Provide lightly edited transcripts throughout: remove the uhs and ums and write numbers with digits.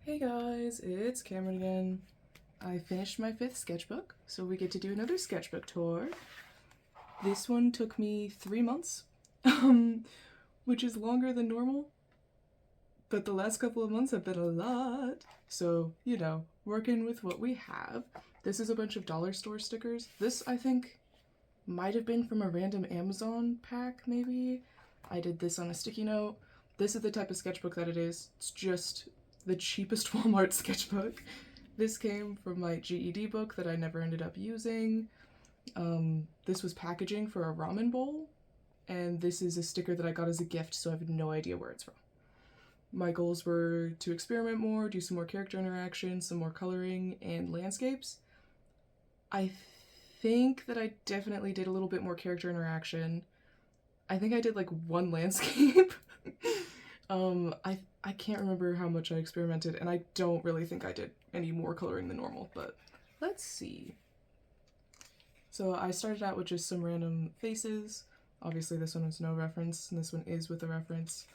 Hey guys, it's Cameron again. I finished my 5th sketchbook, so we get to do another sketchbook tour. This one took me 3 months, which is longer than normal, but the last couple of months have been a lot. So, working with what we have. This is a bunch of dollar store stickers. This, I think, might have been from a random Amazon pack, maybe. I did this on a sticky note. This is the type of sketchbook that it is. It's just the cheapest Walmart sketchbook. This came from my GED book that I never ended up using. This was packaging for a ramen bowl, and this is a sticker that I got as a gift, so I have no idea where it's from. My goals were to experiment more, do some more character interaction, some more coloring, and landscapes. I think that I definitely did a little bit more character interaction. I think I did like one landscape. I can't remember how much I experimented, and I don't really think I did any more coloring than normal, but let's see. So I started out with just some random faces. Obviously this one was no reference, and this one is with a reference.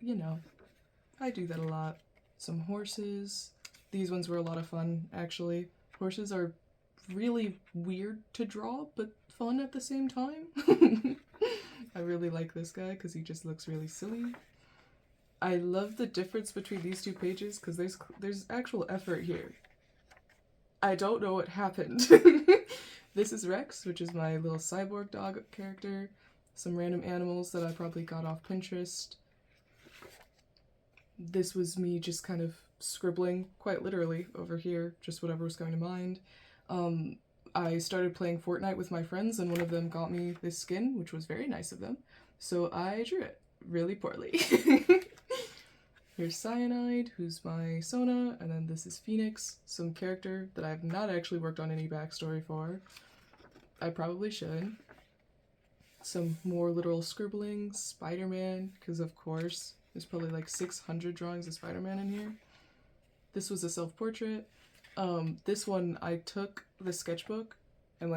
I do that a lot. Some horses. These ones were a lot of fun, actually. Horses are really weird to draw, but fun at the same time. I really like this guy because he just looks really silly. I love the difference between these two pages because there's actual effort here. I don't know what happened. This is Rex, which is my little cyborg dog character. Some random animals that I probably got off Pinterest. This was me just kind of scribbling, quite literally, over here, just whatever was going to mind. I started playing Fortnite with my friends, and one of them got me this skin, which was very nice of them, so I drew it really poorly. Here's Cyanide, who's my Sona, and then this is Phoenix, some character that I've not actually worked on any backstory for. I probably should. Some more literal scribbling, Spider-Man, because of course, there's probably like 600 drawings of Spider-Man in here. This was a self-portrait. This one, I took the sketchbook and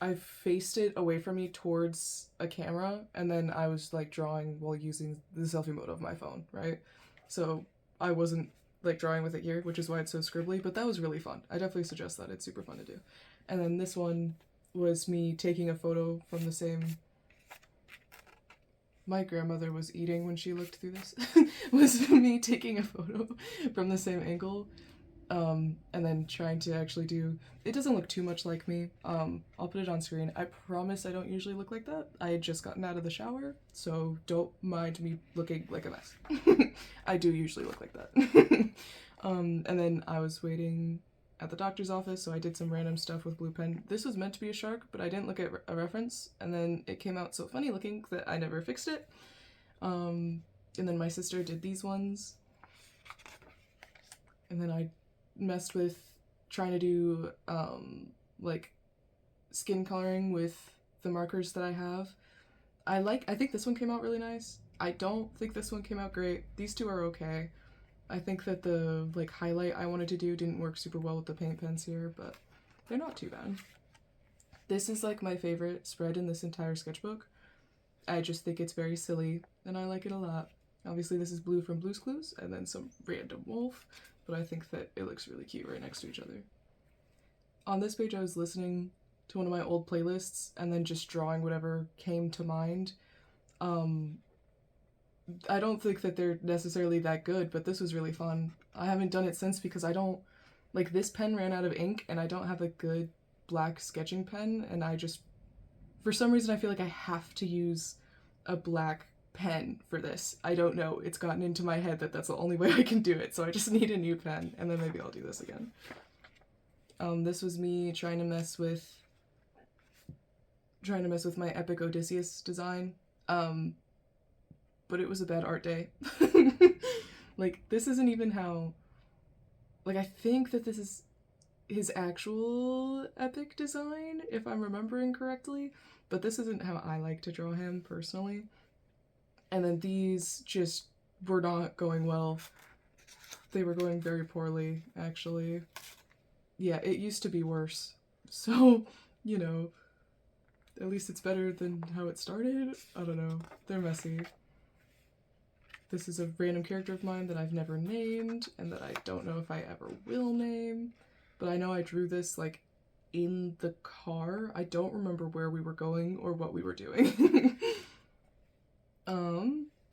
I faced it away from me towards a camera, and then I was like drawing while using the selfie mode of my phone, right? So I wasn't like drawing with it here, which is why it's so scribbly, but that was really fun. I definitely suggest that. It's super fun to do. And then this one was me taking a photo from the same... My grandmother was eating when she looked through this. Was me taking a photo from the same angle. And then trying to actually do... It doesn't look too much like me. I'll put it on screen. I promise I don't usually look like that. I had just gotten out of the shower, so don't mind me looking like a mess. I do usually look like that. And then I was waiting at the doctor's office, so I did some random stuff with blue pen. This was meant to be a shark, but I didn't look at a reference, and then it came out so funny looking that I never fixed it. And then my sister did these ones. And then I messed with trying to do like skin coloring with the markers that I have. I think this one came out really nice. I don't think this one came out great. These two are okay. I think that the like highlight I wanted to do didn't work super well with the paint pens here, but they're not too bad. This is like my favorite spread in this entire sketchbook. I just think it's very silly and I like it a lot. Obviously this is Blue from Blue's Clues and then some random wolf, but I think that it looks really cute right next to each other. On this page I was listening to one of my old playlists and then just drawing whatever came to mind. I don't think that they're necessarily that good, but this was really fun. I haven't done it since because I don't... Like, this pen ran out of ink, and I don't have a good black sketching pen, and I just... For some reason, I feel like I have to use a black pen for this. I don't know. It's gotten into my head that that's the only way I can do it, so I just need a new pen, and then maybe I'll do this again. This was me trying to mess with my Epic Odysseus design. But it was a bad art day. Like, this isn't even how... Like, I think that this is his actual epic design, if I'm remembering correctly, but this isn't how I like to draw him, personally. And then these just were not going well. They were going very poorly, actually. Yeah, it used to be worse. So, at least it's better than how it started. I don't know. They're messy. This is a random character of mine that I've never named and that I don't know if I ever will name, but I know I drew this like in the car. I don't remember where we were going or what we were doing.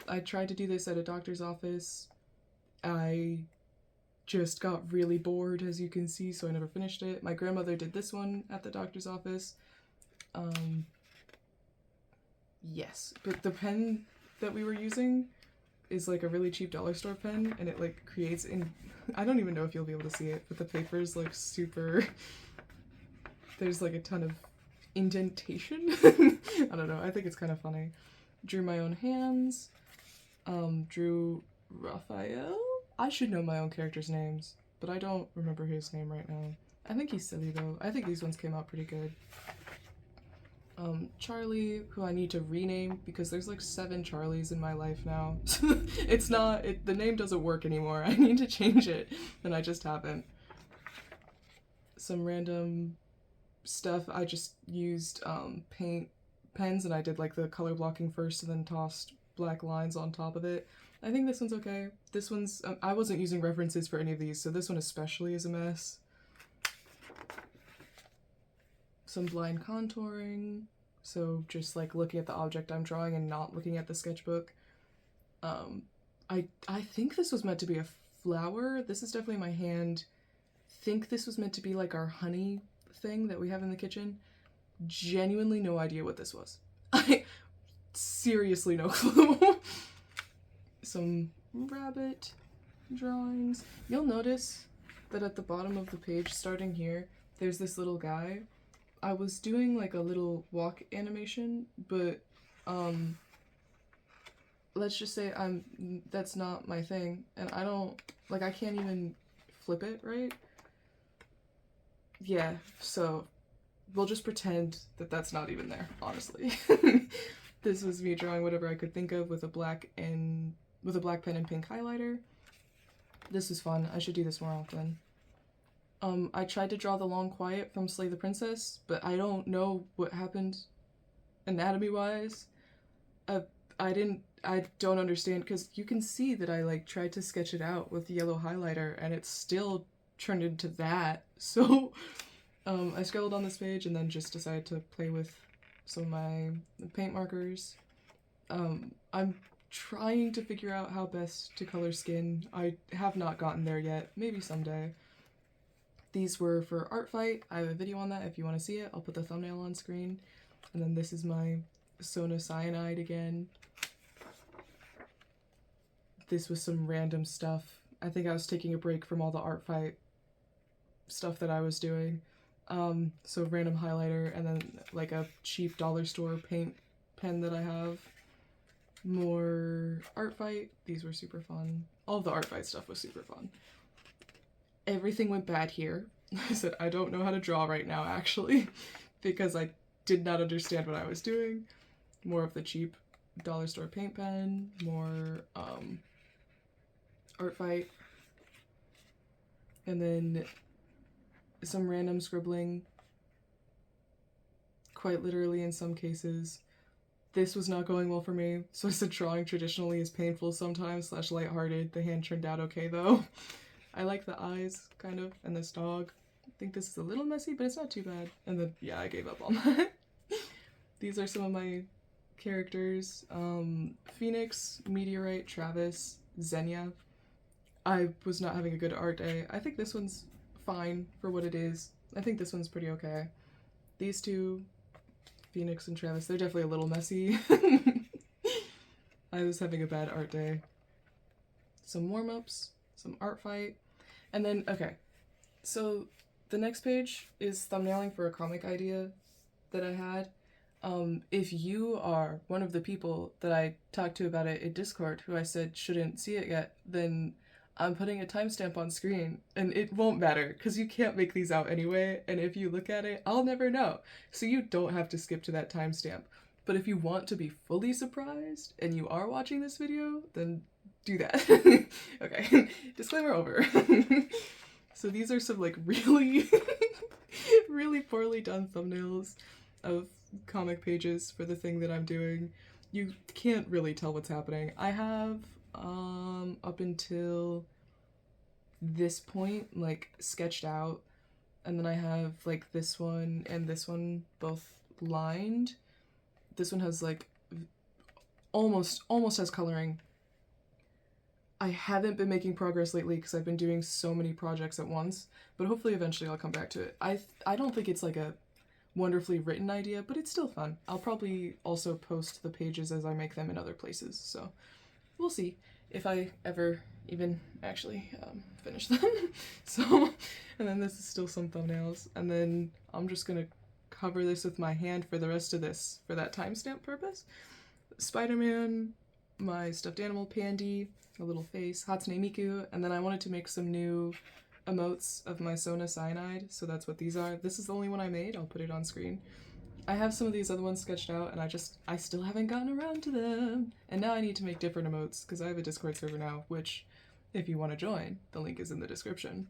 I tried to do this at a doctor's office. I just got really bored, as you can see, so I never finished it. My grandmother did this one at the doctor's office. Yes, but the pen that we were using is like a really cheap dollar store pen, and it like creates in, I don't even know if you'll be able to see it, but the paper is like super, there's like a ton of indentation. I don't know, I think it's kind of funny. Drew my own hands, drew Raphael? I should know my own characters' names, but I don't remember his name right now. I think he's silly though. I think these ones came out pretty good. Charlie, who I need to rename because there's like 7 Charlies in my life now. It's not, the name doesn't work anymore. I need to change it, and I just haven't. Some random stuff. I just used paint pens, and I did like the color blocking first and then tossed black lines on top of it. I think this one's okay. This one's, I wasn't using references for any of these, so this one especially is a mess. Some blind contouring, so just like looking at the object I'm drawing and not looking at the sketchbook. I think this was meant to be a flower. This is definitely my hand. Think this was meant to be like our honey thing that we have in the kitchen. Genuinely no idea what this was. I seriously no clue. Some rabbit drawings. You'll notice that at the bottom of the page, starting here, there's this little guy. I was doing like a little walk animation, but let's just say that's not my thing, and I don't, like, I can't even flip it, right? Yeah, so we'll just pretend that that's not even there, honestly. This was me drawing whatever I could think of with a black pen and pink highlighter. This was fun. I should do this more often. I tried to draw the long quiet from Slay the Princess, but I don't know what happened anatomy-wise. I don't understand, because you can see that I like tried to sketch it out with yellow highlighter and it still turned into that. So I scribbled on this page and then just decided to play with some of my paint markers. I'm trying to figure out how best to color skin. I have not gotten there yet. Maybe someday. These were for Art Fight. I have a video on that if you want to see it. I'll put the thumbnail on screen. And then this is my Sona Cyanide again. This was some random stuff. I think I was taking a break from all the Art Fight stuff that I was doing. So random highlighter, and then like a cheap dollar store paint pen that I have. More Art Fight. These were super fun. All of the Art Fight stuff was super fun. Everything went bad here. I said, I don't know how to draw right now, actually, because I did not understand what I was doing. More of the cheap dollar store paint pen, more Art Fight, and then some random scribbling, quite literally in some cases. This was not going well for me, so I said drawing traditionally is painful sometimes / lighthearted. The hand turned out okay though. I like the eyes, kind of, and this dog. I think this is a little messy, but it's not too bad. And then, yeah, I gave up on that. These are some of my characters. Phoenix, Meteorite, Travis, Xenia. I was not having a good art day. I think this one's fine for what it is. I think this one's pretty okay. These two, Phoenix and Travis, they're definitely a little messy. I was having a bad art day. Some warm-ups. Some Art Fight, and then, okay, so the next page is thumbnailing for a comic idea that I had. If you are one of the people that I talked to about it in Discord who I said shouldn't see it yet, then I'm putting a timestamp on screen, and it won't matter, because you can't make these out anyway, and if you look at it, I'll never know, so you don't have to skip to that timestamp. But if you want to be fully surprised, and you are watching this video, then do that. Okay, disclaimer over. So these are some like really really poorly done thumbnails of comic pages for the thing that I'm doing. You can't really tell what's happening. I have up until this point, like, sketched out. And then I have, like, this one and this one both lined. This one has, like, almost has coloring. I haven't been making progress lately because I've been doing so many projects at once, but hopefully eventually I'll come back to it. I don't think it's like a wonderfully written idea, but it's still fun. I'll probably also post the pages as I make them in other places, so we'll see if I ever even actually finish them. So, and then this is still some thumbnails, and then I'm just gonna cover this with my hand for the rest of this for that timestamp purpose. Spider-Man, my stuffed animal Pandy, a little face, Hatsune Miku, and then I wanted to make some new emotes of my Sona Cyanide, so that's what these are. This is the only one I made, I'll put it on screen. I have some of these other ones sketched out, and I still haven't gotten around to them. And now I need to make different emotes, because I have a Discord server now, which, if you want to join, the link is in the description.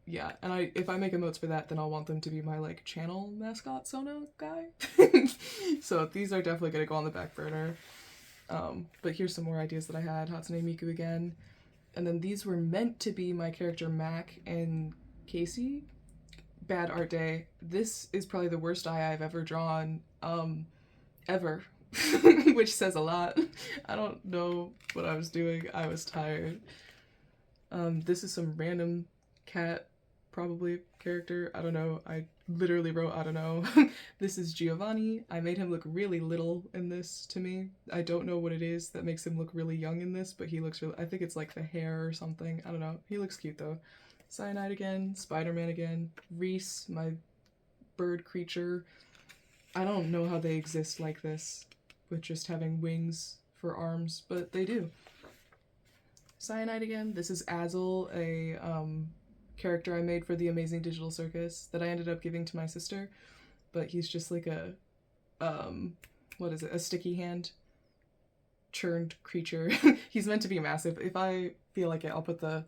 Yeah, and if I make emotes for that, then I'll want them to be my, like, channel mascot Sona guy. So these are definitely gonna go on the back burner. But here's some more ideas that I had. Hatsune Miku again. And then these were meant to be my character Mac and Casey. Bad art day. This is probably the worst eye I've ever drawn, ever. Which says a lot. I don't know what I was doing. I was tired. This is some random cat, probably, character. I don't know. I literally wrote, I don't know. This is Giovanni. I made him look really little in this to me. I don't know what it is that makes him look really young in this, but he looks really, I think it's like the hair or something. I don't know. He looks cute though. Cyanide again, Spider-Man again, Reese, my bird creature. I don't know how they exist like this, with just having wings for arms, but they do. Cyanide again. This is Azel, a character I made for the Amazing Digital Circus that I ended up giving to my sister, but he's just like a, what is it, a sticky hand churned creature. He's meant to be massive. If I feel like it, I'll put the,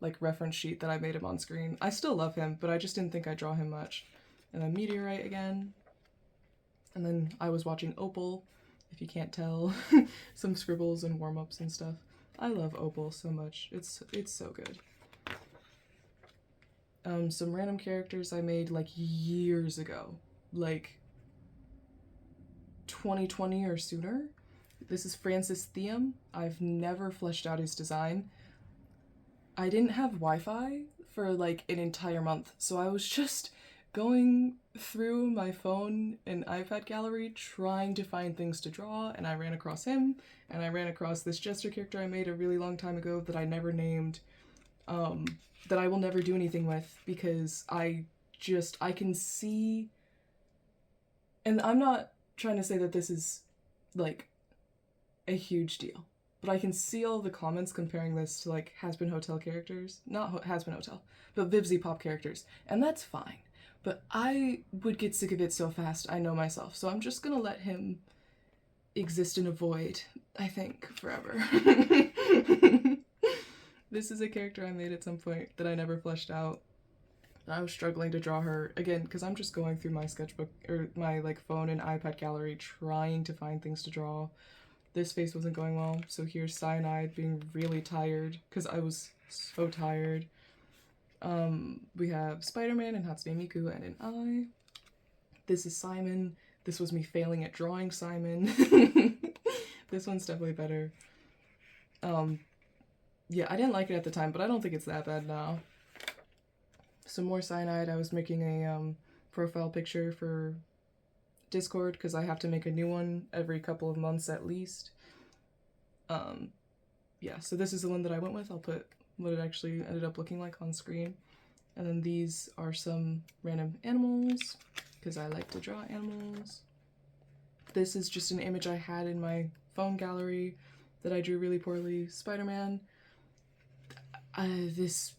like, reference sheet that I made him on screen. I still love him, but I just didn't think I'd draw him much. And then Meteorite again. And then I was watching Opal, if you can't tell. Some scribbles and warm-ups and stuff. I love Opal so much. It's so good. Some random characters I made like years ago, like 2020 or sooner. This is Francis Theum. I've never fleshed out his design. I didn't have Wi-Fi for like an entire month, so I was just going through my phone and iPad gallery trying to find things to draw, and I ran across him, and I ran across this Jester character I made a really long time ago that I never named, that I will never do anything with because I can see, and I'm not trying to say that this is like a huge deal, but I can see all the comments comparing this to like Has-Been Hotel characters, not Has-Been Hotel, but Vibsy Pop characters, and that's fine. But I would get sick of it so fast, I know myself, so I'm just gonna let him exist in a void, I think, forever. This is a character I made at some point that I never fleshed out. I was struggling to draw her, again, because I'm just going through my sketchbook, or my like phone and iPad gallery trying to find things to draw. This face wasn't going well, so here's Cyanide being really tired, because I was so tired. We have Spider-Man and Hatsune Miku and an eye. This is Simon. This was me failing at drawing Simon. This one's definitely better. Yeah, I didn't like it at the time, but I don't think it's that bad now. Some more Cyanide. I was making a profile picture for Discord because I have to make a new one every couple of months at least. Yeah, so this is the one that I went with. I'll put what it actually ended up looking like on screen. And then these are some random animals because I like to draw animals. This is just an image I had in my phone gallery that I drew really poorly. Spider-Man. This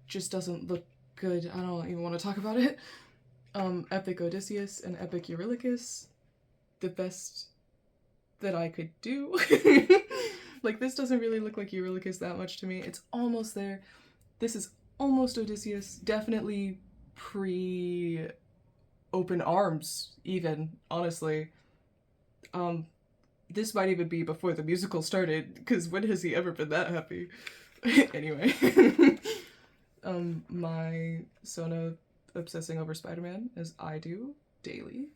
just doesn't look good. I don't even want to talk about it. Epic Odysseus and Epic Eurylochus. The best that I could do. Like, this doesn't really look like Eurylochus that much to me. It's almost there. This is almost Odysseus. Definitely pre-open arms, even, honestly. this might even be before the musical started, because when has he ever been that happy? Anyway. My Sona obsessing over Spider-Man, as I do daily.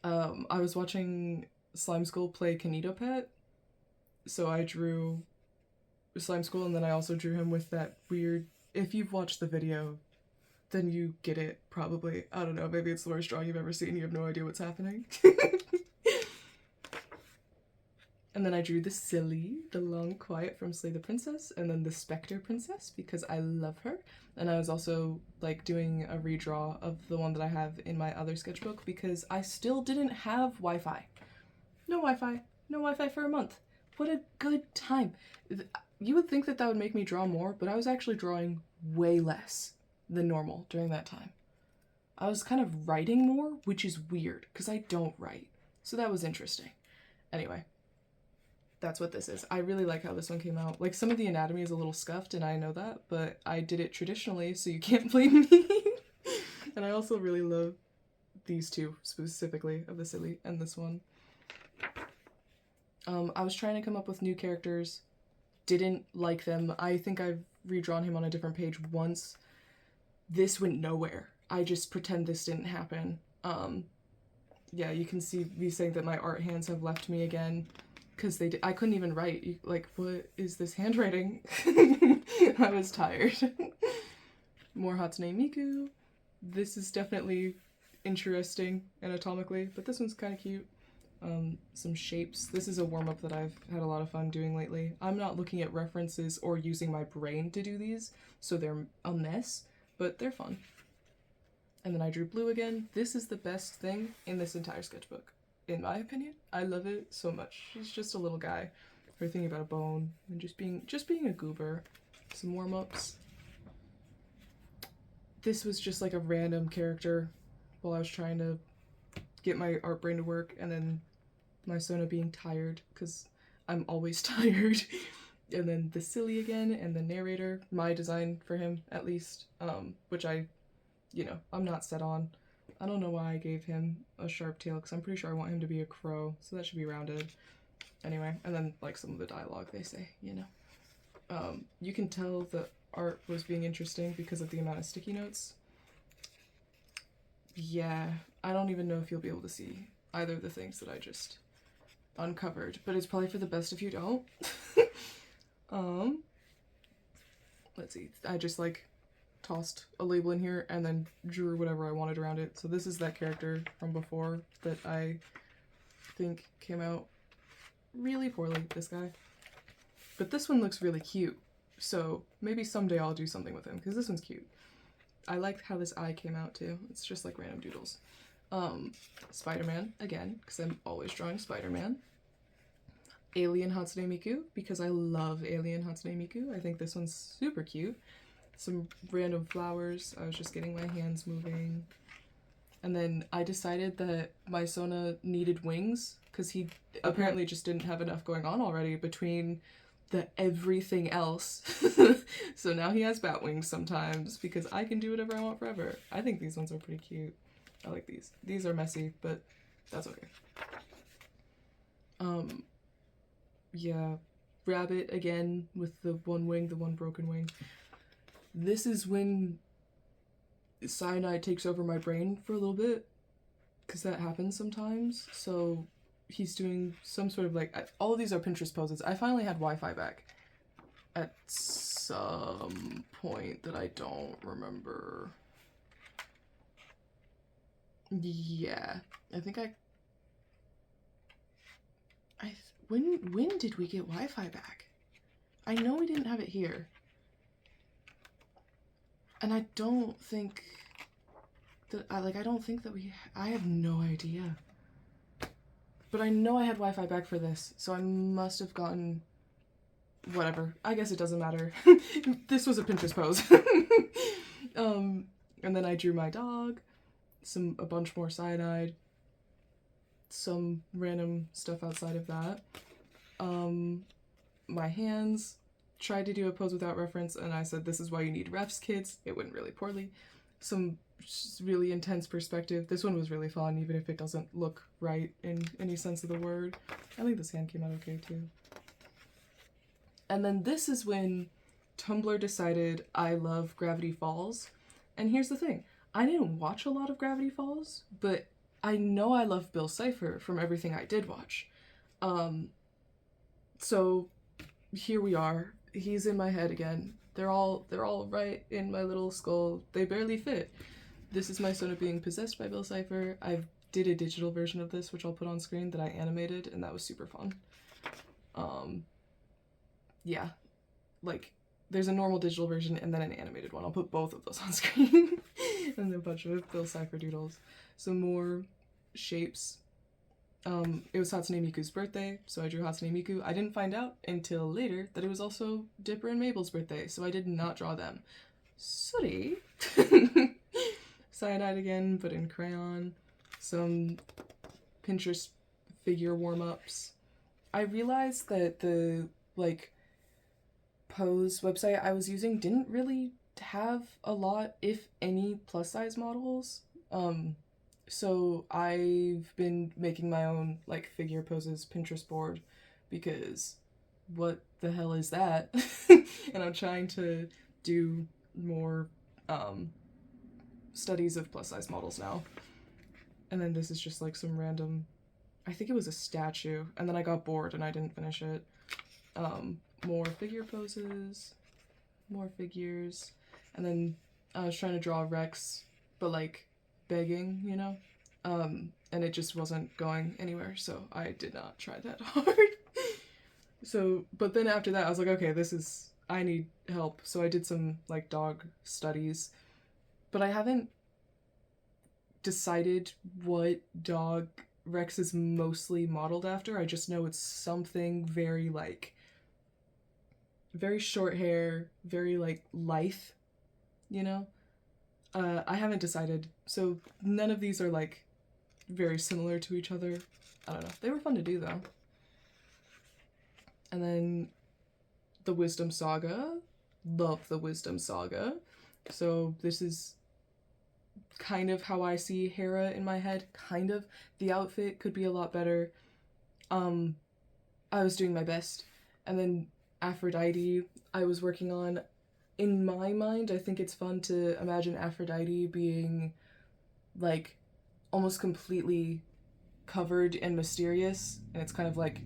I was watching Slime School play Kanito Pet, so I drew Slime School, and then I also drew him with that weird, if you've watched the video, then you get it, probably. I don't know, maybe it's the worst drawing you've ever seen, you have no idea what's happening. And then I drew the Silly, the long quiet from Slay the Princess, and then the Spectre Princess, because I love her. And I was also, like, doing a redraw of the one that I have in my other sketchbook, because I still didn't have Wi-Fi. No Wi-Fi. No Wi-Fi for a month. What a good time. You would think that that would make me draw more, but I was actually drawing way less than normal during that time. I was kind of writing more, which is weird, because I don't write. So that was interesting. Anyway. That's what this is. I really like how this one came out. Like, some of the anatomy is a little scuffed, and I know that, but I did it traditionally, so you can't blame me. And I also really love these two, specifically, of the Silly and this one. I was trying to come up with new characters. Didn't like them. I think I've redrawn him on a different page once. This went nowhere. I just pretend this didn't happen. Yeah, you can see me saying that my art hands have left me again. Because I couldn't even write. Like, what is this handwriting? I was tired. More Hatsune Miku. This is definitely interesting anatomically, but this one's kind of cute. Some shapes. This is a warm-up that I've had a lot of fun doing lately. I'm not looking at references or using my brain to do these, so they're a mess, but they're fun. And then I drew blue again. This is the best thing in this entire sketchbook. In my opinion, I love it so much. He's just a little guy. We're thinking about a bone and just being a goober. Some warm-ups. This was just like a random character while I was trying to get my art brain to work, and then my Sona being tired, because I'm always tired. And then the Silly again, and the narrator, my design for him at least, which I'm not set on. I don't know why I gave him a sharp tail, because I'm pretty sure I want him to be a crow, so that should be rounded. Anyway, and then, like, some of the dialogue they say, you know. You can tell the art was being interesting because of the amount of sticky notes. Yeah, I don't even know if you'll be able to see either of the things that I just uncovered, but it's probably for the best if you don't. Let's see, I just, like, tossed a label in here and then drew whatever I wanted around it. So this is that character from before that I think came out really poorly, this guy. But this one looks really cute, so maybe someday I'll do something with him, because this one's cute. I like how this eye came out too. It's just like random doodles. Spider-Man, again, because I'm always drawing Spider-Man. Alien Hatsune Miku, because I love Alien Hatsune Miku. I think this one's super cute. Some random flowers. I was just getting my hands moving. And then I decided that my Sona needed wings, because he apparently just didn't have enough going on already between the everything else. So now he has bat wings sometimes, because I can do whatever I want forever. I think these ones are pretty cute. I like these. These are messy, but that's okay. Yeah, rabbit again with the one wing, the one broken wing. This is when cyanide takes over my brain for a little bit, because that happens sometimes. So he's doing some sort of like, all of these are Pinterest poses. I finally had Wi-Fi back at some point that I don't remember. Yeah, I think when did we get Wi-Fi back? I know we didn't have it here. And I don't think that, I don't think that I have no idea. But I know I had Wi-Fi back for this, so I must have gotten, whatever. I guess it doesn't matter. This was a Pinterest pose. And then I drew my dog, a bunch more cyanide, some random stuff outside of that. My hands, tried to do a pose without reference, and I said, this is why you need refs, kids. It went really poorly. some really intense perspective. This one was really fun, even if it doesn't look right in any sense of the word. I think this hand came out okay too. And then this is when Tumblr decided I love Gravity Falls. And here's the thing, I didn't watch a lot of Gravity Falls, but I know I love Bill Cipher from everything I did watch. So here we are. He's in my head again. They're all right in my little skull. They barely fit. This is my Sona being possessed by Bill Cipher. I did a digital version of this, which I'll put on screen, that I animated, and that was super fun. Yeah, like, there's a normal digital version and then an animated one. I'll put both of those on screen. And then a bunch of Bill Cipher doodles. Some more shapes. It was Hatsune Miku's birthday, so I drew Hatsune Miku. I didn't find out until later that it was also Dipper and Mabel's birthday, so I did not draw them. Sorry. Cyanide again, but in crayon. Some Pinterest figure warm-ups. I realized that the, like, Pose website I was using didn't really have a lot, if any, plus-size models. So I've been making my own, like, figure poses Pinterest board, because what the hell is that? And I'm trying to do more studies of plus-size models now. And then this is just like some random, I think it was a statue, and then I got bored and I didn't finish it. More figure poses, more figures, and then I was trying to draw Rex, but like begging, you know? And it just wasn't going anywhere, so I did not try that hard. So, but then after that I was like, okay, I need help, so I did some like dog studies, but I haven't decided what dog Rex is mostly modeled after. I just know it's something very like, very short hair, very like lithe, you know? I haven't decided, so none of these are like very similar to each other. I don't know. They were fun to do though. And then the Wisdom Saga. Love the Wisdom Saga. So this is kind of how I see Hera in my head, kind of. The outfit could be a lot better. I was doing my best. And then Aphrodite, I was working on. In my mind, I think it's fun to imagine Aphrodite being like almost completely covered and mysterious, and it's kind of like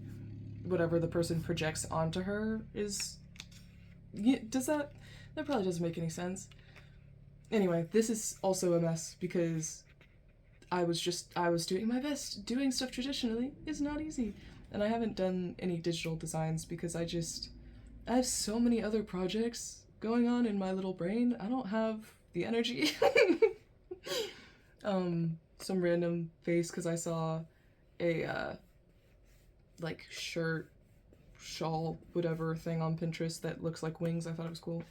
whatever the person projects onto her is. Yeah, that probably doesn't make any sense. Anyway, this is also a mess because I was doing my best. Doing stuff traditionally is not easy, and I haven't done any digital designs because I have so many other projects going on in my little brain. I don't have the energy. Some random face because I saw a like shirt, shawl, whatever thing on Pinterest that looks like wings. I thought it was cool.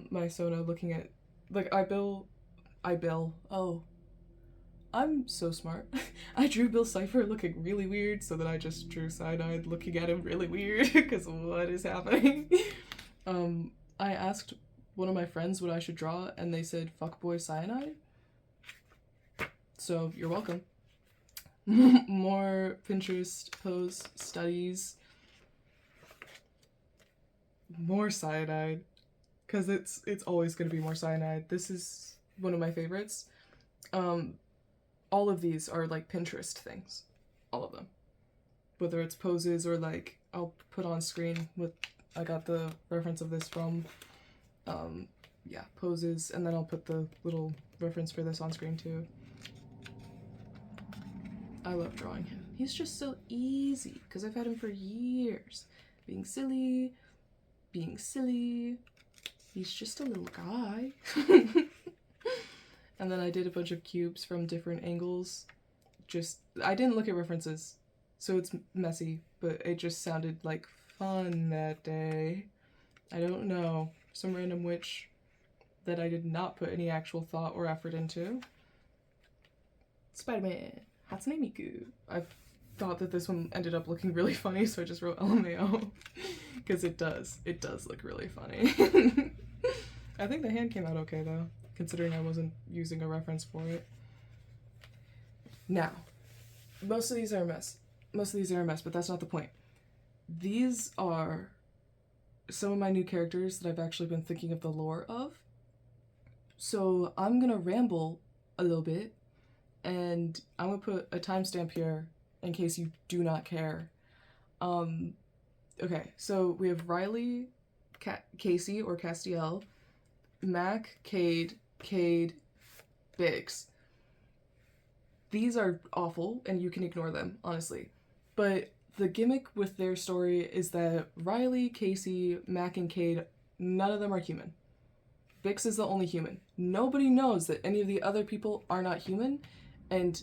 My Sona looking at, like, oh, I'm so smart. I drew Bill Cipher looking really weird, so then I just drew Cyanide looking at him really weird, because what is happening? I asked one of my friends what I should draw, and they said, fuckboy Cyanide. So, you're welcome. More Pinterest pose studies. More Cyanide. Because it's always going to be more Cyanide. This is one of my favorites. All of these are like Pinterest things. All of them. Whether it's poses or like, I'll put on screen with, I got the reference of this from, yeah, poses, and then I'll put the little reference for this on screen too. I love drawing him. He's just so easy, because I've had him for years. Being silly. He's just a little guy. And then I did a bunch of cubes from different angles. I didn't look at references, so it's messy, but it just sounded like fun that day. I don't know. Some random witch that I did not put any actual thought or effort into. Spider-Man. Hatsune Miku. I thought that this one ended up looking really funny, so I just wrote LMAO. Because it does. It does look really funny. I think the hand came out okay, though. considering I wasn't using a reference for it. Now, most of these are a mess, but that's not the point. These are some of my new characters that I've actually been thinking of the lore of. So I'm gonna ramble a little bit, and I'm gonna put a timestamp here in case you do not care. Okay, so we have Riley, Casey or Castiel, Mac, Cade, Biggs. These are awful, and you can ignore them, honestly. But the gimmick with their story is that Riley, Casey, Mac, and Cade, none of them are human. Bix is the only human. Nobody knows that any of the other people are not human, and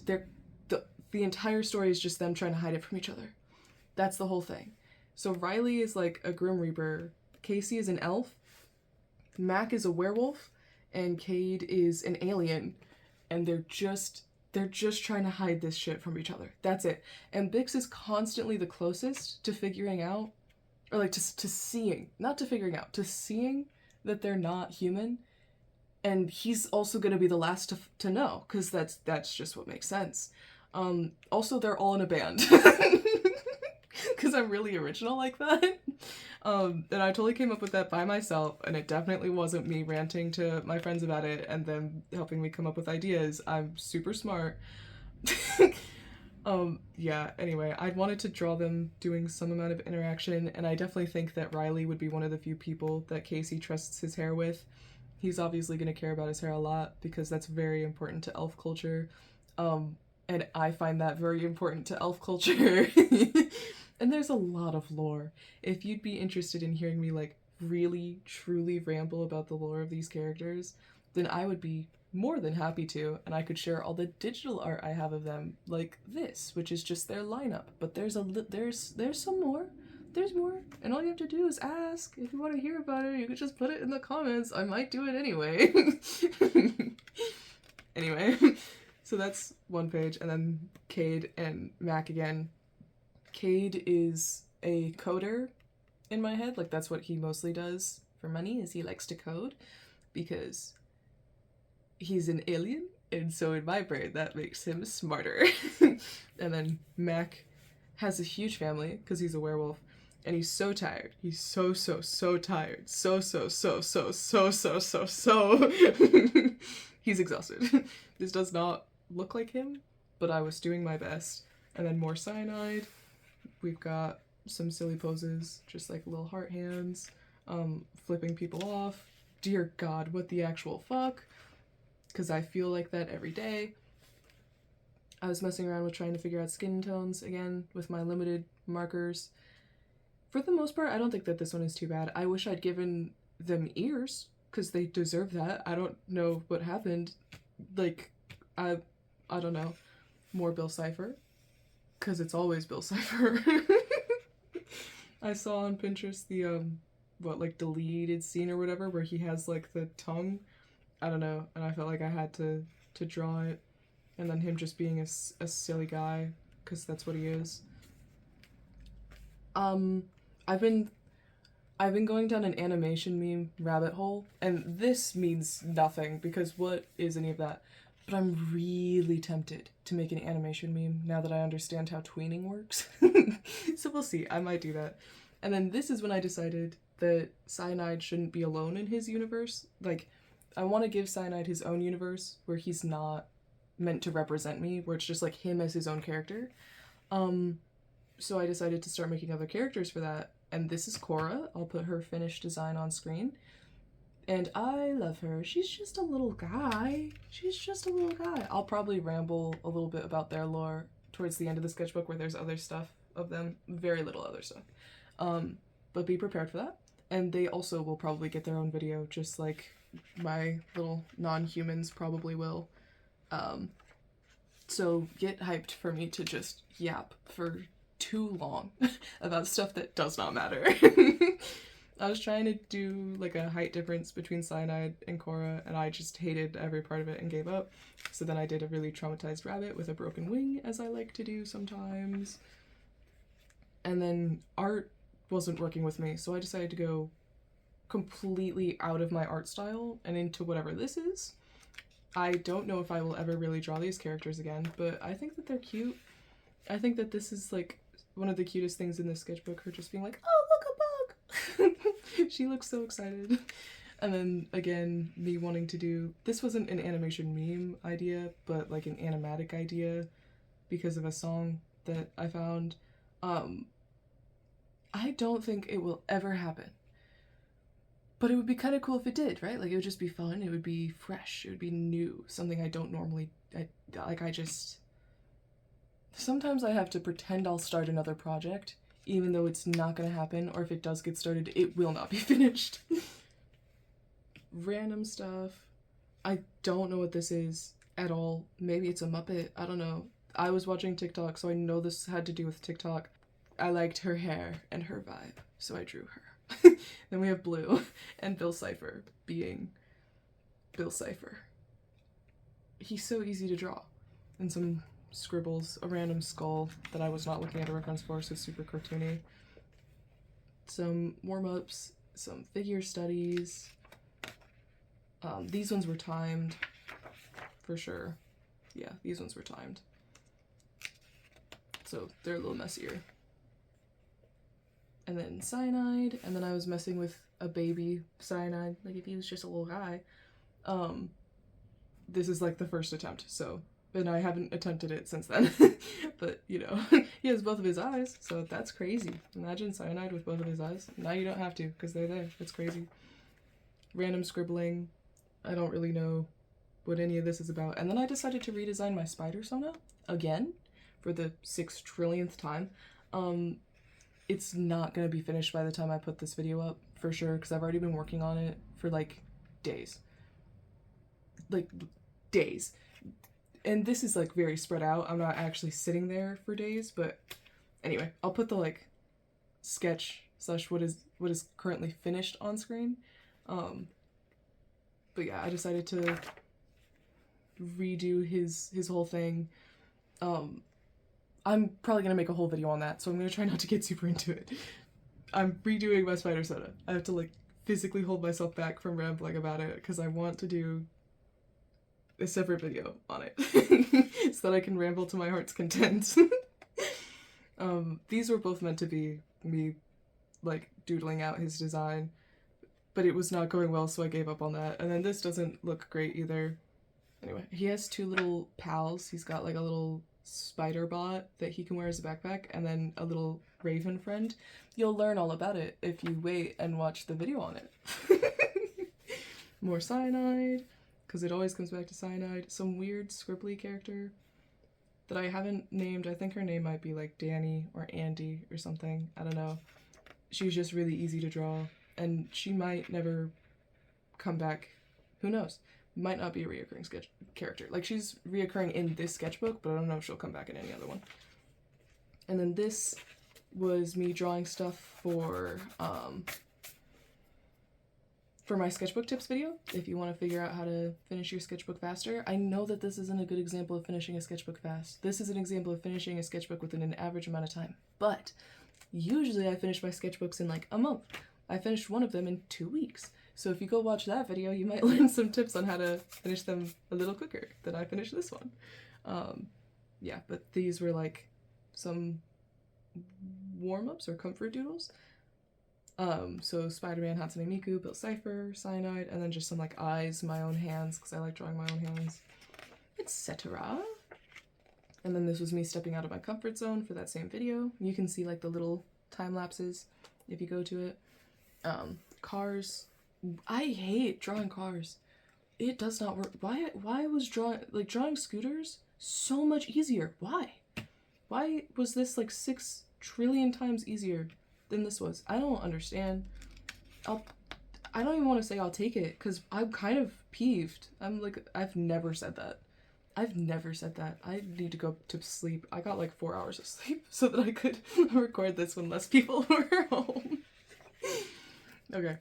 the entire story is just them trying to hide it from each other. That's the whole thing. So Riley is like a Grim Reaper, Casey is an elf, Mac is a werewolf, and Cade is an alien, and they're just trying to hide this shit from each other. That's it. And Bix is constantly the closest to figuring out, or like to seeing, not to figuring out, to seeing that they're not human. And he's also going to be the last to know, because that's just what makes sense. Also, they're all in a band. Because I'm really original like that. And I totally came up with that by myself, and it definitely wasn't me ranting to my friends about it and them helping me come up with ideas. I'm super smart. Yeah, anyway, I wanted to draw them doing some amount of interaction, and I definitely think that Riley would be one of the few people that Casey trusts his hair with. He's obviously going to care about his hair a lot, because that's very important to elf culture. And I find that very important to elf culture. And there's a lot of lore. If you'd be interested in hearing me, like, really, truly ramble about the lore of these characters, then I would be more than happy to, and I could share all the digital art I have of them, like this, which is just their lineup. But there's some more. There's more, and all you have to do is ask. If you want to hear about it, you could just put it in the comments. I might do it anyway. Anyway, so that's one page, and then Cade and Mac again. Cade is a coder in my head. Like, that's what he mostly does for money, is he likes to code, because he's an alien, and so in my brain that makes him smarter. And then Mac has a huge family because he's a werewolf, and he's so tired. He's so tired. He's exhausted. This does not look like him, but I was doing my best. And then more cyanide. We've got some silly poses, just like little heart hands, flipping people off. Dear God, what the actual fuck? Because I feel like that every day. I was messing around with trying to figure out skin tones again with my limited markers. For the most part, I don't think that this one is too bad. I wish I'd given them ears, because they deserve that. I don't know what happened. Like, I don't know. More Bill Cipher. Because it's always Bill Cipher. I saw on Pinterest the, deleted scene or whatever, where he has, like, the tongue. I don't know, and I felt like I had to draw it. And then him just being a silly guy, because that's what he is. I've been going down an animation meme rabbit hole, and this means nothing, because what is any of that? But I'm really tempted to make an animation meme now that I understand how tweening works. So we'll see, I might do that. And then this is when I decided that Cyanide shouldn't be alone in his universe. Like, I want to give Cyanide his own universe, where he's not meant to represent me, where it's just like him as his own character. So I decided to start making other characters for that. And this is Cora. I'll put her finished design on screen. And I love her. She's just a little guy. I'll probably ramble a little bit about their lore towards the end of the sketchbook, where there's other stuff of them. Very little other stuff. But be prepared for that. And they also will probably get their own video, just like my little non-humans probably will. So get hyped for me to just yap for too long about stuff that does not matter. I was trying to do like a height difference between Cyanide and Cora, and I just hated every part of it and gave up. So then I did a really traumatized rabbit with a broken wing, as I like to do sometimes. And then art wasn't working with me, so I decided to go completely out of my art style and into whatever this is. I don't know if I will ever really draw these characters again, but I think that they're cute. I think that this is like one of the cutest things in this sketchbook, her just being like, oh, look, a bug! She looks so excited. And then again, me wanting to do, this wasn't an animation meme idea, but like an animatic idea because of a song that I found. I don't think it will ever happen. But it would be kind of cool if it did, right? Like, it would just be fun, it would be fresh, it would be new, something I don't normally, sometimes I have to pretend I'll start another project, even though it's not gonna happen, or if it does get started, it will not be finished. Random stuff. I don't know what this is at all. Maybe it's a Muppet, I don't know. I was watching TikTok, so I know this had to do with TikTok. I liked her hair and her vibe, so I drew her. Then we have Blue and Bill Cipher being Bill Cipher. He's so easy to draw. And some scribbles, a random skull that I was not looking at a reference for, so super cartoony. Some warm-ups, some figure studies. These ones were timed, for sure. Yeah, these ones were timed. So they're a little messier. And then cyanide, and then I was messing with a baby cyanide, like if he was just a little guy. This is like the first attempt, so, and I haven't attempted it since then. But, you know, he has both of his eyes, so that's crazy. Imagine cyanide with both of his eyes. Now you don't have to, because they're there. It's crazy. Random scribbling. I don't really know what any of this is about. And then I decided to redesign my spider Sona again for the 6 trillionth time. It's not gonna be finished by the time I put this video up, for sure, because I've already been working on it for, like, days. Like, days. And this is, like, very spread out. I'm not actually sitting there for days, but anyway, I'll put the, like, sketch / what is currently finished on screen. But yeah, I decided to redo his whole thing. I'm probably gonna make a whole video on that, so I'm gonna try not to get super into it. I'm redoing my spider Sona. I have to, like, physically hold myself back from rambling about it, because I want to do a separate video on it, so that I can ramble to my heart's content. These were both meant to be me, like, doodling out his design, but it was not going well, so I gave up on that. And then this doesn't look great either. Anyway, he has 2 little pals. He's got, like, a little spider bot that he can wear as a backpack, and then a little raven friend. You'll learn all about it if you wait and watch the video on it. More cyanide, because it always comes back to cyanide. Some weird scribbly character that I haven't named. I think her name might be like Danny or Andy or something. I don't know. She's just really easy to draw, and she might never come back. Who knows? Might not be a reoccurring sketch character. Like, she's reoccurring in this sketchbook, but I don't know if she'll come back in any other one. And then this was me drawing stuff for my sketchbook tips video, if you want to figure out how to finish your sketchbook faster. I know that this isn't a good example of finishing a sketchbook fast. This is an example of finishing a sketchbook within an average amount of time. But usually I finish my sketchbooks in like a month. I finished one of them in 2 weeks. So if you go watch that video, you might learn some tips on how to finish them a little quicker than I finished this one. Yeah, but these were like some warm-ups or comfort doodles. So Spider-Man, Hatsune Miku, Bill Cipher, Cyanide, and then just some like eyes, my own hands, because I like drawing my own hands, etc. And then this was me stepping out of my comfort zone for that same video. You can see like the little time lapses if you go to it. Cars. I hate drawing cars. It does not work. Why was drawing scooters so much easier? Why was this like 6 trillion times easier than this was? I don't understand. I don't even want to say I'll take it, because I'm kind of peeved. I'm like, I've never said that. I've never said that. I need to go to sleep. I got like 4 hours of sleep so that I could record this when less people were home. Okay.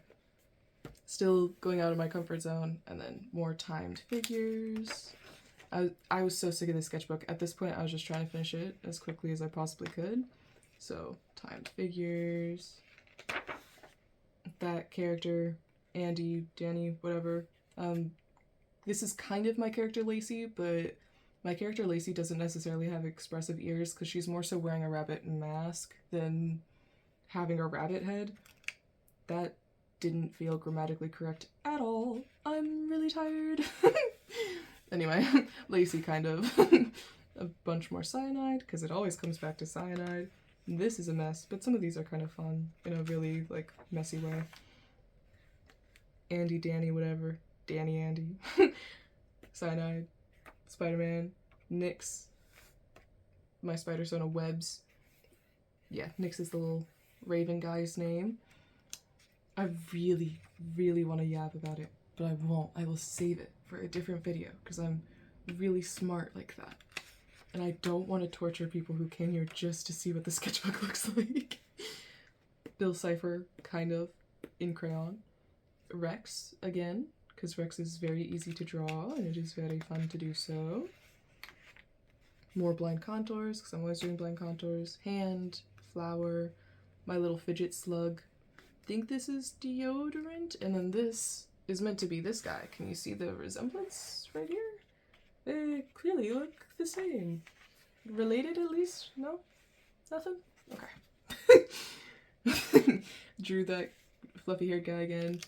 Still going out of my comfort zone, and then more timed figures. I was so sick of this sketchbook. At this point, I was just trying to finish it as quickly as I possibly could. So, timed figures. That character, Andy, Danny, whatever. this is kind of my character Lacey, but my character Lacey doesn't necessarily have expressive ears because she's more so wearing a rabbit mask than having a rabbit head. That didn't feel grammatically correct at all. I'm really tired. Anyway, Lacey kind of. A bunch more cyanide, because it always comes back to cyanide. This is a mess, but some of these are kind of fun in a really, like, messy way. Andy, Danny, whatever. Danny, Andy. Cyanide. Spider-Man. Nyx. My Spider-Sona webs. Yeah, Nyx is the little raven guy's name. I really, really want to yab about it, but I won't. I will save it for a different video, because I'm really smart like that. And I don't want to torture people who came here just to see what the sketchbook looks like. Bill Cipher, kind of, in crayon. Rex, again, because Rex is very easy to draw, and it is very fun to do so. More blind contours, because I'm always doing blind contours. Hand, flower, my little fidget slug. Think this is deodorant, and then this is meant to be this guy. Can you see the resemblance right here? They clearly look the same. Related at least? No? Nothing? Okay. Drew that fluffy haired guy again.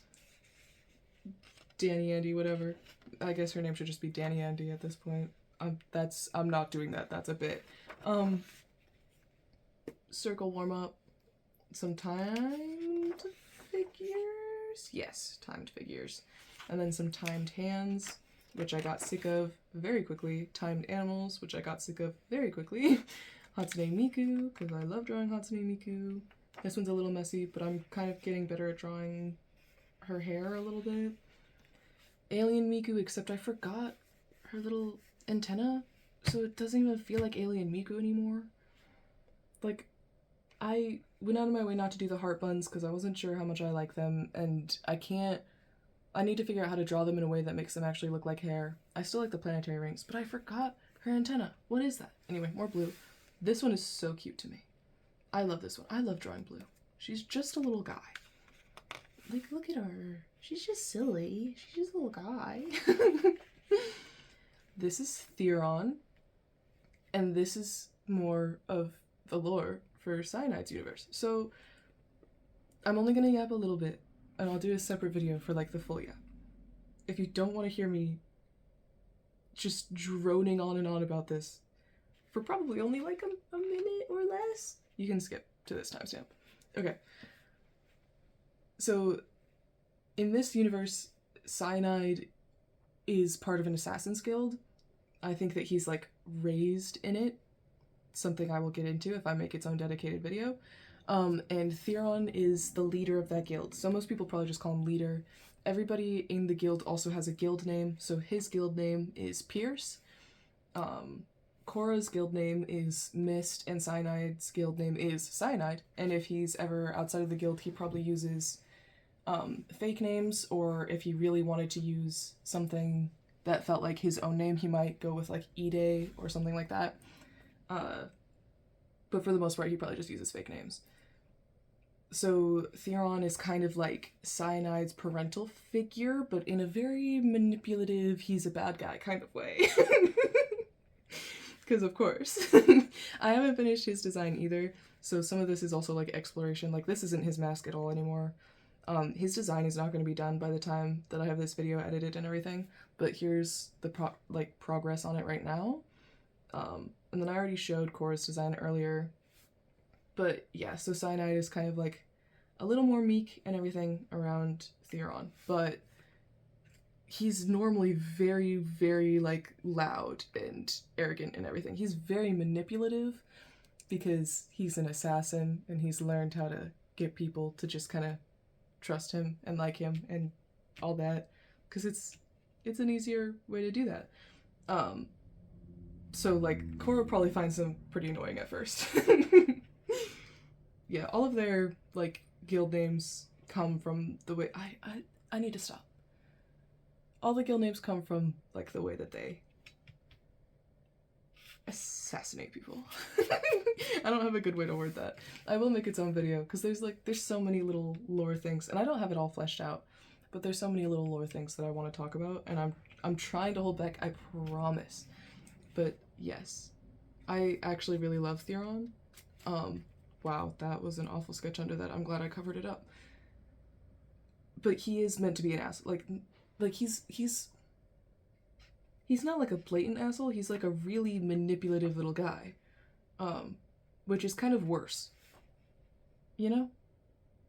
Danny Andy, whatever. I guess her name should just be Danny Andy at this point. I'm not doing that. That's a bit. Circle warm up. Some timed figures? Yes, timed figures. And then some timed hands, which I got sick of very quickly. Timed animals, which I got sick of very quickly. Hatsune Miku, because I love drawing Hatsune Miku. This one's a little messy, but I'm kind of getting better at drawing her hair a little bit. Alien Miku, except I forgot her little antenna, so it doesn't even feel like Alien Miku anymore. Like, I went out of my way not to do the heart buns because I wasn't sure how much I like them, and I need to figure out how to draw them in a way that makes them actually look like hair. I still like the planetary rings, but I forgot her antenna. What is that? Anyway, more blue. This one is so cute to me. I love this one. I love drawing blue. She's just a little guy. Like, look at her. She's just silly. She's just a little guy. This is Theron, and this is more of the lore for Cyanide's universe. So, I'm only gonna yap a little bit, and I'll do a separate video for, like, the full yap. If you don't want to hear me just droning on and on about this for probably only, like, a minute or less, you can skip to this timestamp. Okay. So, in this universe, Cyanide is part of an assassin's guild. I think that he's, like, raised in it. Something I will get into if I make its own dedicated video. And Theron is the leader of that guild. So most people probably just call him leader. Everybody in the guild also has a guild name. So his guild name is Pierce. Korra's guild name is Mist, and Cyanide's guild name is Cyanide. And if he's ever outside of the guild, he probably uses fake names, or if he really wanted to use something that felt like his own name, he might go with, like, Ide or something like that. But for the most part, he probably just uses fake names. So Theron is kind of like Cyanide's parental figure, but in a very manipulative, he's a bad guy kind of way. Because of course. I haven't finished his design either, so some of this is also, like, exploration. Like, this isn't his mask at all anymore. His design is not going to be done by the time that I have this video edited and everything, but here's the progress on it right now. And then I already showed Korra's design earlier. But yeah, so Cyanide is kind of like a little more meek and everything around Theron. But he's normally very, very, like, loud and arrogant and everything. He's very manipulative because he's an assassin and he's learned how to get people to just kind of trust him and like him and all that. Because it's an easier way to do that. So, like, Korra probably finds them pretty annoying at first. Yeah, all of their, like, guild names come from the way... I need to stop. All the guild names come from, like, the way that they assassinate people. I don't have a good way to word that. I will make its own video, because there's so many little lore things, and I don't have it all fleshed out. but there's so many little lore things that I want to talk about, and I'm trying to hold back, I promise. But yes, I actually really love Theron. Wow, that was an awful sketch under that. I'm glad I covered it up. But he is meant to be an asshole. Like he's not like a blatant asshole. He's like a really manipulative little guy, which is kind of worse, you know?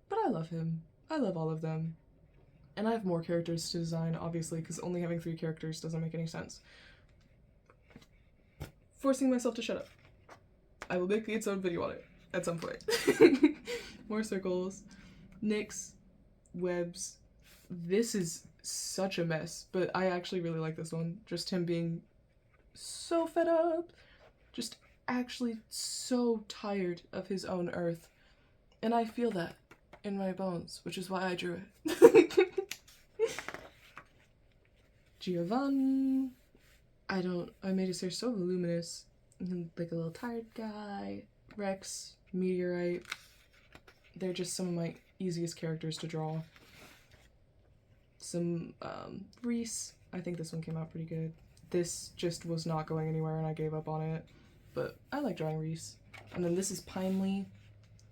But I love him. I love all of them. And I have more characters to design, obviously, because only having 3 characters doesn't make any sense. Forcing myself to shut up. I will make its own video on it at some point. More circles. Nicks. Webs. This is such a mess, but I actually really like this one. Just him being so fed up. Just actually so tired of his own earth. And I feel that in my bones, which is why I drew it. Giovanni. I made his hair so voluminous. Like a little tired guy. Rex. Meteorite. They're just some of my easiest characters to draw. Some, Reese. I think this one came out pretty good. This just was not going anywhere and I gave up on it. But I like drawing Reese. And then this is Pinely,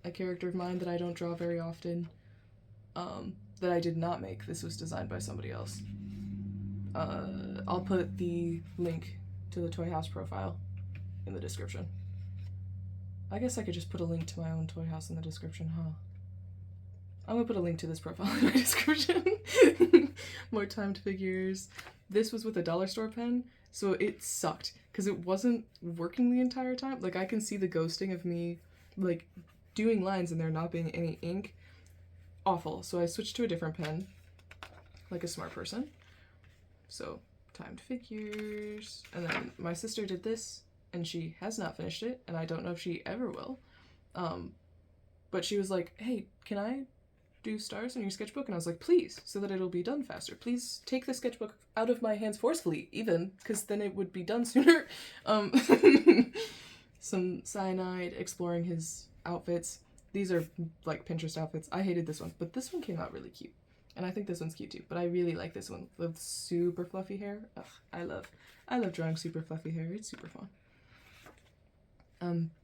a character of mine that I don't draw very often. That I did not make. This was designed by somebody else. I'll put the link to the Toy House profile in the description. I guess I could just put a link to my own Toy House in the description, huh? I'm gonna put a link to this profile in my description. More timed figures. This was with a dollar store pen, so it sucked, because it wasn't working the entire time. Like, I can see the ghosting of me, like, doing lines and there not being any ink. Awful. So I switched to a different pen, like a smart person. So, timed figures. And then my sister did this, and she has not finished it, and I don't know if she ever will. But she was like, hey, can I do stars in your sketchbook? And I was like, please, so that it'll be done faster. Please take the sketchbook out of my hands forcefully, even, because then it would be done sooner. Some cyanide, exploring his outfits. These are like Pinterest outfits. I hated this one, but this one came out really cute. And I think this one's cute too, but I really like this one with super fluffy hair. Ugh, I love drawing super fluffy hair. It's super fun.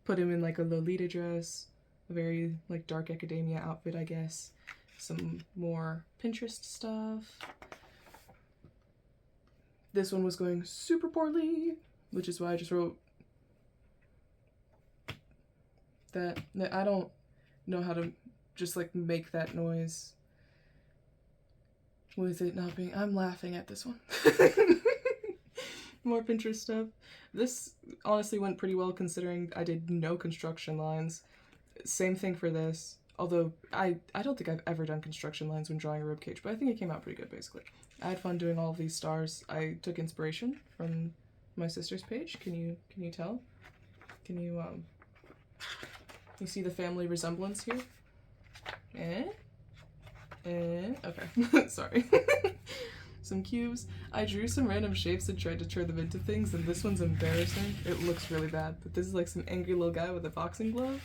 Put him in like a Lolita dress, a very like dark academia outfit, I guess. Some more Pinterest stuff. This one was going super poorly, which is why I just wrote that. I don't know how to just like make that noise with it not being. I'm laughing at this one. More Pinterest stuff. This honestly went pretty well considering I did no construction lines. Same thing for this. Although I don't think I've ever done construction lines when drawing a ribcage, but I think it came out pretty good basically. I had fun doing all of these stars. I took inspiration from my sister's page. Can you tell? Can you you see the family resemblance here? Okay. Sorry. Some cubes. I drew some random shapes and tried to turn them into things, and this one's embarrassing. It looks really bad, but this is like some angry little guy with a boxing glove.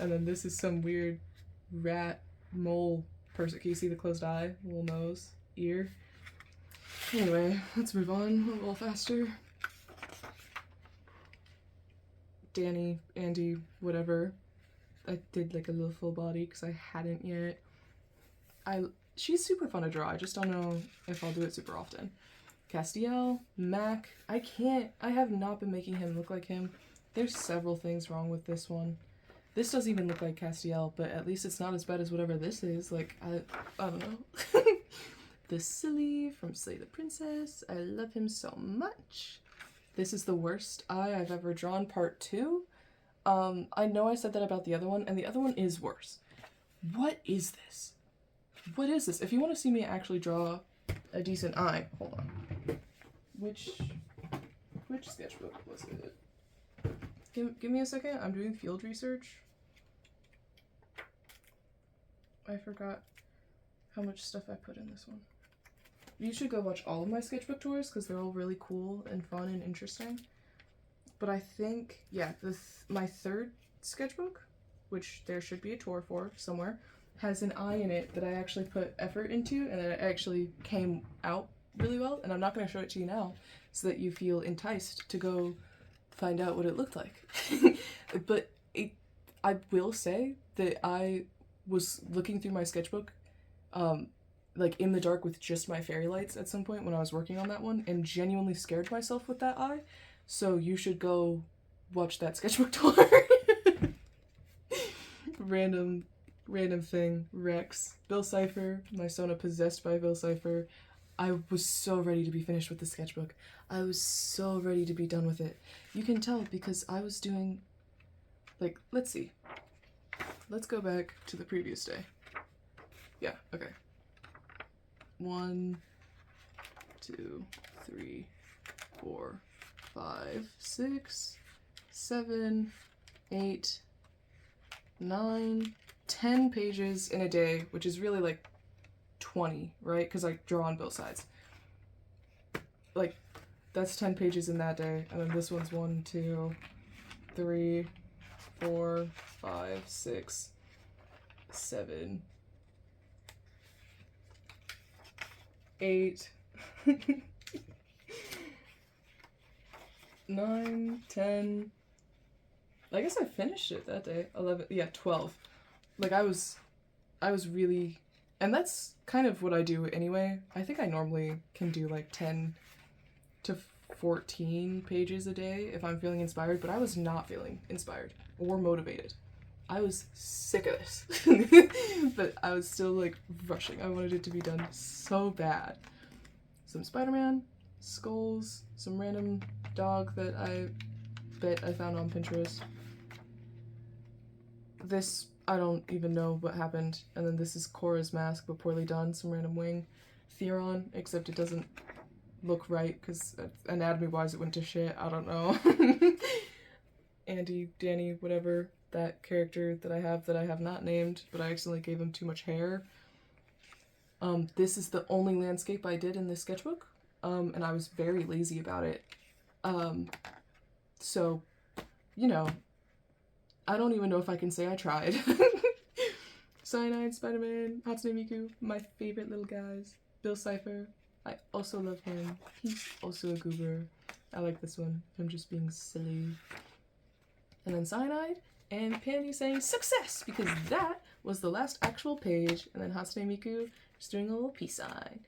And then this is some weird rat mole person. Can you see the closed eye? Little nose, ear. Anyway, let's move on a little faster. Danny, Andy, whatever. I did like a little full body because I hadn't yet. She's super fun to draw. I just don't know if I'll do it super often. Castiel, Mac. I have not been making him look like him. There's several things wrong with this one. This doesn't even look like Castiel, but at least it's not as bad as whatever this is. Like, I don't know. The Silly from Slay the Princess. I love him so much. This is the worst eye I've ever drawn, part 2. I know I said that about the other one, and the other one is worse. What is this? What is this? If you want to see me actually draw a decent eye, hold on. Which sketchbook was it? Give me a second. I'm doing field research. I forgot how much stuff I put in this one. You should go watch all of my sketchbook tours because they're all really cool and fun and interesting. But I think, yeah, my third sketchbook, which there should be a tour for somewhere, has an eye in it that I actually put effort into, and it actually came out really well, and I'm not going to show it to you now so that you feel enticed to go find out what it looked like. But I will say that I was looking through my sketchbook like in the dark with just my fairy lights at some point when I was working on that one, and genuinely scared myself with that eye. So you should go watch that sketchbook tour. Random thing. Rex. Bill Cipher. My Sona possessed by Bill Cipher. I was so ready to be finished with the sketchbook. I was so ready to be done with it. You can tell because I was doing, like, let's see. Let's go back to the previous day. Yeah, okay. 1, 2, 3, 4, 5, 6, 7, 8, 9, 10 pages in a day, which is really like 20, right? Because I draw on both sides. Like, that's 10 pages in that day. And then this one's 1, 2, 3, 4, 5, 6, 7, 8, 9, 10. I guess I finished it that day. 11, yeah, 12. Like, I was really, and that's kind of what I do anyway. I think I normally can do like 10 to 14 pages a day if I'm feeling inspired, but I was not feeling inspired or motivated. I was sick of this. But I was still like rushing. I wanted it to be done so bad. Some Spider-Man, skulls, some random dog that I bet I found on Pinterest. This, I don't even know what happened. And then this is Cora's mask, but poorly done. Some random wing. Theron, except it doesn't look right because anatomy-wise it went to shit. I don't know. Andy, Danny, whatever, that character that I have not named, but I accidentally gave him too much hair. This is the only landscape I did in this sketchbook, and I was very lazy about it. So, you know, I don't even know if I can say I tried. Cyanide, Spider-Man, Hatsune Miku, my favorite little guys. Bill Cipher, I also love him. He's also a goober. I like this one, him just being silly. And then Cyanide, and Pandy saying success, because that was the last actual page, and then Hatsune Miku just doing a little peace sign.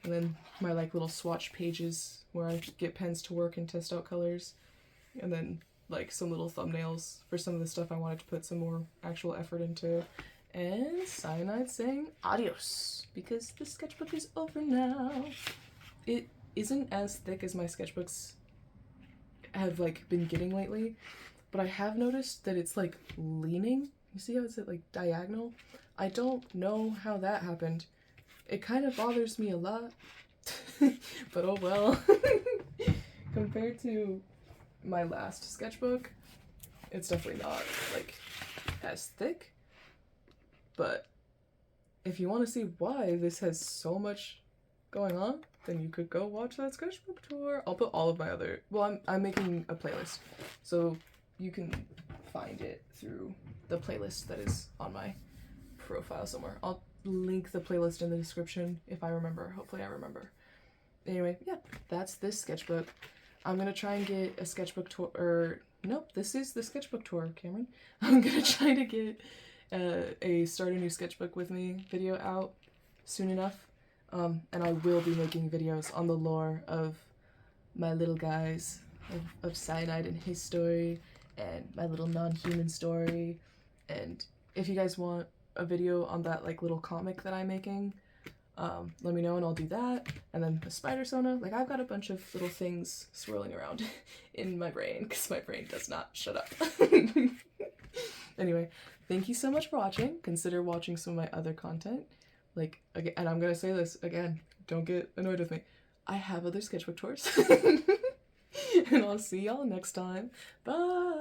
And then my like little swatch pages where I get pens to work and test out colors. And then like some little thumbnails for some of the stuff I wanted to put some more actual effort into. And Cyanide saying adios, because the sketchbook is over now. It isn't as thick as my sketchbooks have like been getting lately, but I have noticed that it's like leaning. You see how it's at like diagonal? I don't know how that happened. It kind of bothers me a lot, but oh well. Compared to my last sketchbook, it's definitely not like as thick, but if you want to see why this has so much going on, then you could go watch that sketchbook tour. I'll put all of my other, well, I'm making a playlist, so you can find it through the playlist that is on my profile somewhere. I'll link the playlist in the description if I remember. Hopefully I remember. Anyway, yeah, that's this sketchbook. I'm gonna try and get a sketchbook tour, or nope, this is the sketchbook tour, Cameron. I'm gonna try to get a start a new sketchbook with me video out soon enough. And I will be making videos on the lore of my little guys, of Cyanide and his story, and my little non-human story. And if you guys want a video on that like little comic that I'm making, let me know and I'll do that. And then the spider sona, like I've got a bunch of little things swirling around in my brain because my brain does not shut up. Anyway, thank you so much for watching. Consider watching some of my other content. Like, again, and I'm gonna say this again, don't get annoyed with me. I have other sketchbook tours. And I'll see y'all next time. Bye!